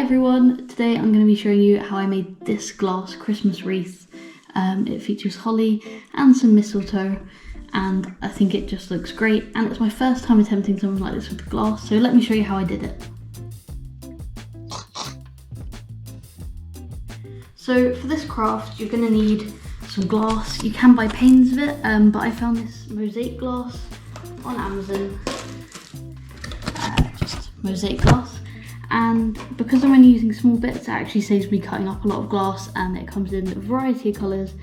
everyone, today I'm going to be showing you how I made this glass Christmas wreath. It features holly and some mistletoe, and I think it just looks great, and it's my first time attempting something like this with glass, so let me show you how I did it. So for this craft you're going to need some glass. You can buy panes of it, but I found this mosaic glass on Amazon, just mosaic glass. And because I'm only using small bits, it actually saves me cutting up a lot of glass, and it comes in a variety of colours,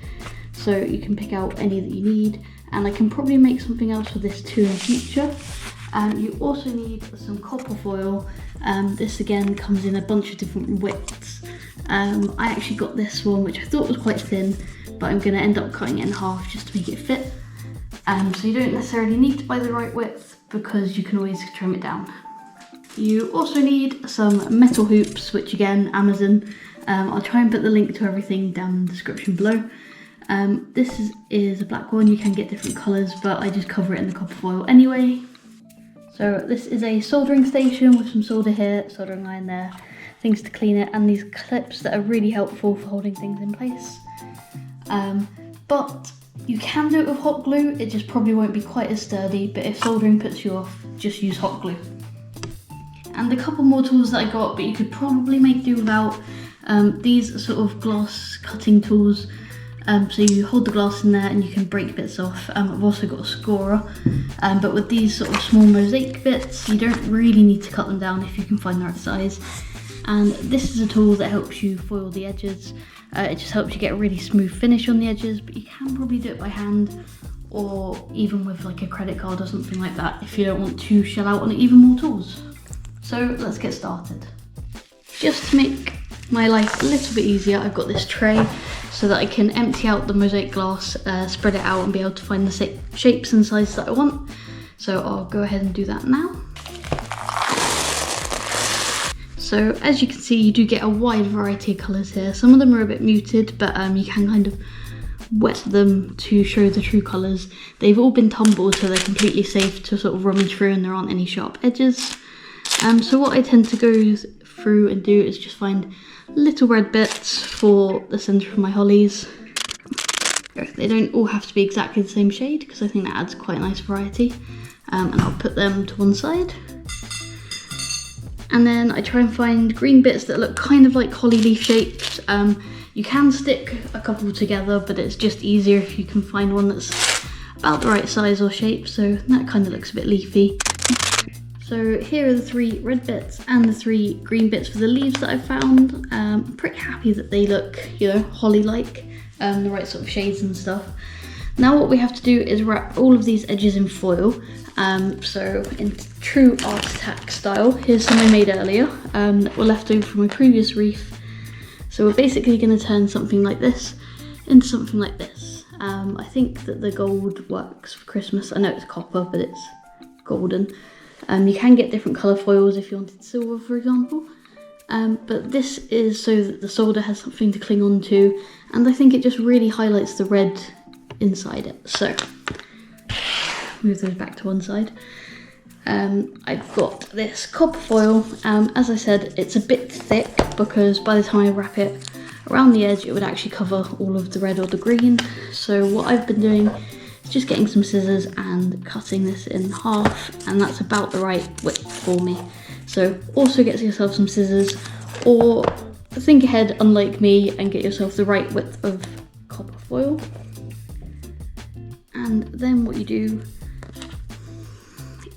so you can pick out any that you need. And I can probably make something else with this too in future. You also need some copper foil. This again comes in a bunch of different widths. I actually got this one, which I thought was quite thin, but I'm going to end up cutting it in half just to make it fit. So you don't necessarily need to buy the right width, because you can always trim it down. You also need some metal hoops, which again, Amazon. I'll try and put the link to everything down in the description below. This is a black one. You can get different colours, but I just cover it in the copper foil anyway. So this is a soldering station with some solder here, soldering iron there, things to clean it, and these clips that are really helpful for holding things in place. But you can do it with hot glue, it just probably won't be quite as sturdy, but if soldering puts you off, just use hot glue. And a couple more tools that I got, but you could probably make do without. These are sort of glass cutting tools. So you hold the glass in there and you can break bits off. I've also got a scorer, but with these sort of small mosaic bits, you don't really need to cut them down if you can find the right size. And this is a tool that helps you foil the edges. It just helps you get a really smooth finish on the edges, but you can probably do it by hand, or even with like a credit card or something like that, if you don't want to shell out on even more tools. So let's get started. Just to make my life a little bit easier, I've got this tray so that I can empty out the mosaic glass, spread it out and be able to find the shapes and sizes that I want. So I'll go ahead and do that now. So as you can see, you do get a wide variety of colours here. Some of them are a bit muted, but you can kind of wet them to show the true colours. They've all been tumbled, so they're completely safe to sort of rummage through, and there aren't any sharp edges. So what I tend to go through and do is just find little red bits for the centre of my hollies. They don't all have to be exactly the same shade, because I think that adds quite a nice variety. And I'll put them to one side. And then I try and find green bits that look kind of like holly leaf shapes. You can stick a couple together, but it's just easier if you can find one that's about the right size or shape, so that kind of looks a bit leafy. So here are the 3 red bits and the 3 green bits for the leaves that I've found. I'm pretty happy that they look, holly-like, the right sort of shades and stuff. Now what we have to do is wrap all of these edges in foil. So in true art attack style, here's some I made earlier that were left over from my previous wreath. So we're basically going to turn something like this into something like this. I think that the gold works for Christmas. I know it's copper, but it's golden. You can get different colour foils if you wanted silver, for example. But this is so that the solder has something to cling on to, and I think it just really highlights the red inside it. So, move those back to one side. I've got this copper foil. As I said, it's a bit thick, because by the time I wrap it around the edge, it would actually cover all of the red or the green. So what I've been doing is just getting some scissors and cutting this in half, and that's about the right width for me. So also get yourself some scissors, or think ahead unlike me and get yourself the right width of copper foil. And then what you do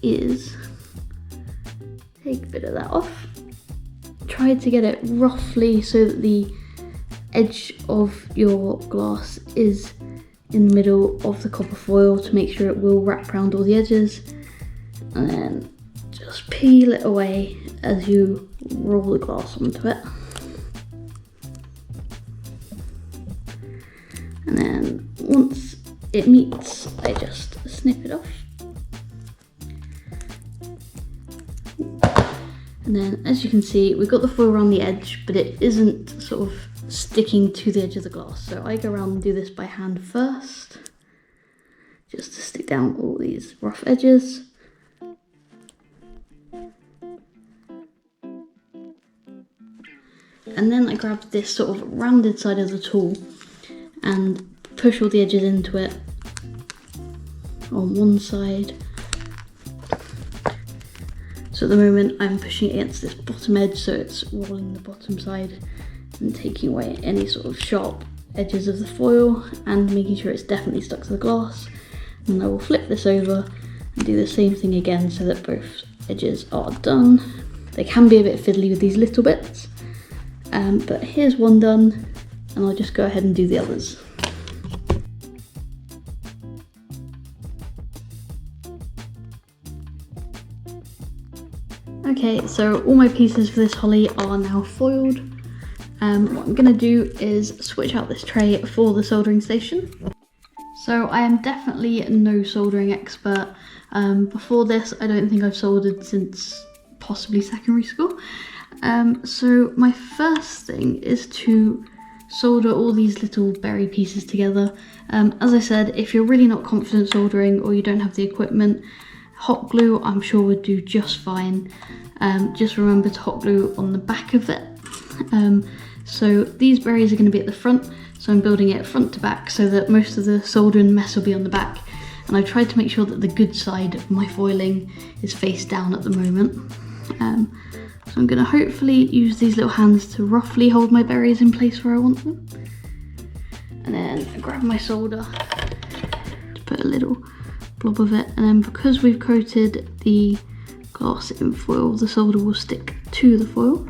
is take a bit of that off. Try to get it roughly so that the edge of your glass is in the middle of the copper foil, to make sure it will wrap around all the edges, and then just peel it away as you roll the glass onto it. And then once it meets, I just snip it off. And then as you can see, we've got the foil around the edge, but it isn't sort of sticking to the edge of the glass. So I go around and do this by hand first, just to stick down all these rough edges. And then I grabbed this sort of rounded side of the tool and push all the edges into it on one side. So at the moment I'm pushing it against this bottom edge, so it's rolling the bottom side and taking away any sort of sharp edges of the foil and making sure it's definitely stuck to the glass. And I will flip this over and do the same thing again so that both edges are done. They can be a bit fiddly with these little bits, but here's one done, and I'll just go ahead and do the others. Okay, so all my pieces for this holly are now foiled. What I'm going to do is switch out this tray for the soldering station. So I am definitely no soldering expert. Before this, I don't think I've soldered since possibly secondary school. So my first thing is to solder all these little berry pieces together. As I said, if you're really not confident soldering or you don't have the equipment, hot glue I'm sure would do just fine. Just remember to hot glue on the back of it. So these berries are going to be at the front, so I'm building it front to back so that most of the soldering mess will be on the back. And I've tried to make sure that the good side of my foiling is face down at the moment. So I'm going to hopefully use these little hands to roughly hold my berries in place where I want them. And then I grab my solder to put a little blob of it, and then because we've coated the glass in foil, the solder will stick to the foil.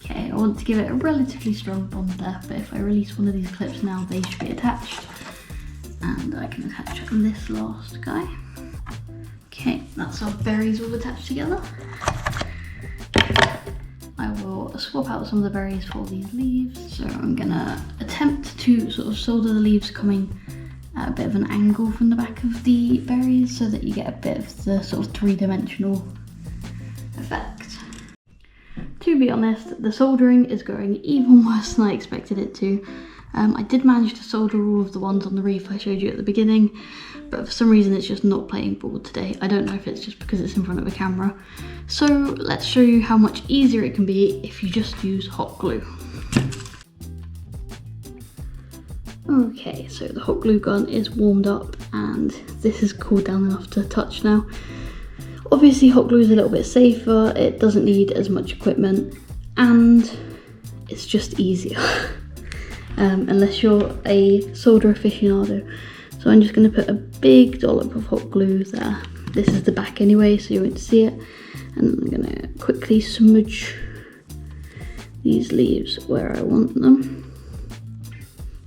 Okay, I want to give it a relatively strong bond there, but if I release one of these clips now, they should be attached. And I can attach this last guy. Okay, that's our berries all attached together. I will swap out some of the berries for these leaves. So I'm gonna attempt to sort of solder the leaves coming at a bit of an angle from the back of the berries so that you get a bit of the sort of three-dimensional effect. To be honest, the soldering is going even worse than I expected it to. I did manage to solder all of the ones on the wreath I showed you at the beginning, but for some reason it's just not playing ball today. I don't know if it's just because it's in front of a camera. So let's show you how much easier it can be if you just use hot glue. Okay, so the hot glue gun is warmed up and this is cooled down enough to touch now. Obviously hot glue is a little bit safer, it doesn't need as much equipment, and it's just easier. Unless you're a solder aficionado. So I'm just going to put a big dollop of hot glue there. This is the back anyway, so you won't see it. And I'm going to quickly smudge these leaves where I want them.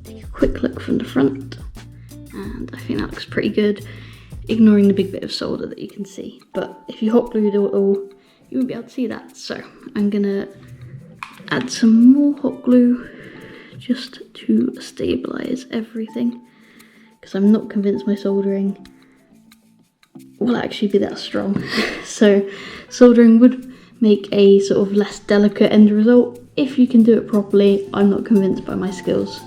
Take a quick look from the front, and I think that looks pretty good, ignoring the big bit of solder that you can see. But if you hot glued it all, you won't be able to see that. So I'm going to add some more hot glue just to stabilize everything, because I'm not convinced my soldering will actually be that strong. So soldering would make a sort of less delicate end result if you can do it properly. I'm not convinced by my skills.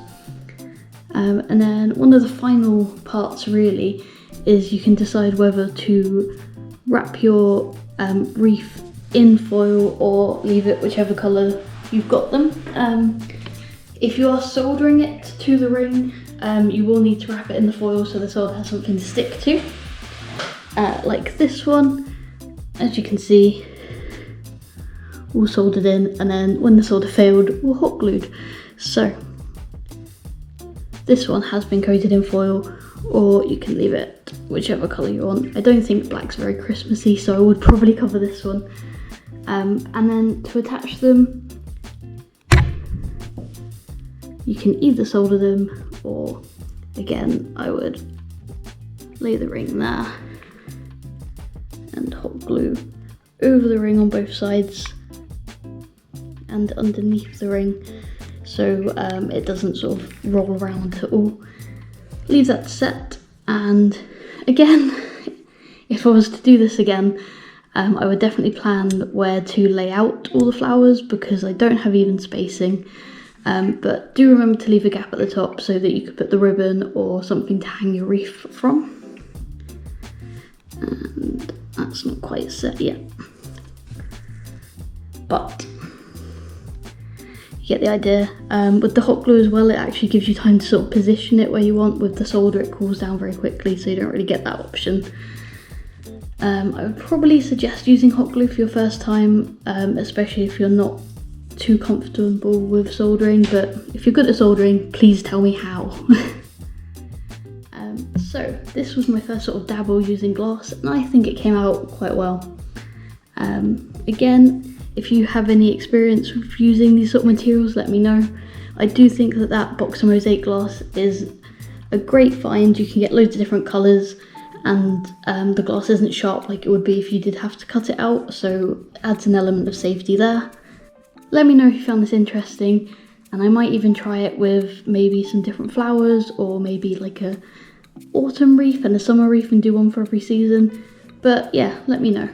And then one of the final parts really is you can decide whether to wrap your wreath in foil or leave it whichever colour you've got them. If you are soldering it to the ring, you will need to wrap it in the foil so the solder has something to stick to. Like this one, as you can see, all soldered in, and then when the solder failed, we're hot glued. So this one has been coated in foil, or you can leave it whichever colour you want. I don't think black's very Christmassy, so I would probably cover this one. And then to attach them, you can either solder them, or again, I would lay the ring there and hot glue over the ring on both sides and underneath the ring, so it doesn't sort of roll around at all. Leave that set, and again, if I was to do this again, I would definitely plan where to lay out all the flowers, because I don't have even spacing. But do remember to leave a gap at the top so that you could put the ribbon or something to hang your wreath from. And That's not quite set yet. But you get the idea. With the hot glue as well, it actually gives you time to sort of position it where you want. With the solder, it cools down very quickly, so you don't really get that option. I would probably suggest using hot glue for your first time, especially if you're not too comfortable with soldering, but if you're good at soldering, please tell me how. So this was my first sort of dabble using glass, and I think it came out quite well. Again, if you have any experience with using these sort of materials, let me know. I do think that box of mosaic glass is a great find. You can get loads of different colours, and the glass isn't sharp like it would be if you did have to cut it out, so it adds an element of safety there. Let me know if you found this interesting, and I might even try it with maybe some different flowers, or maybe like a autumn wreath and a summer wreath and do one for every season. But yeah, let me know.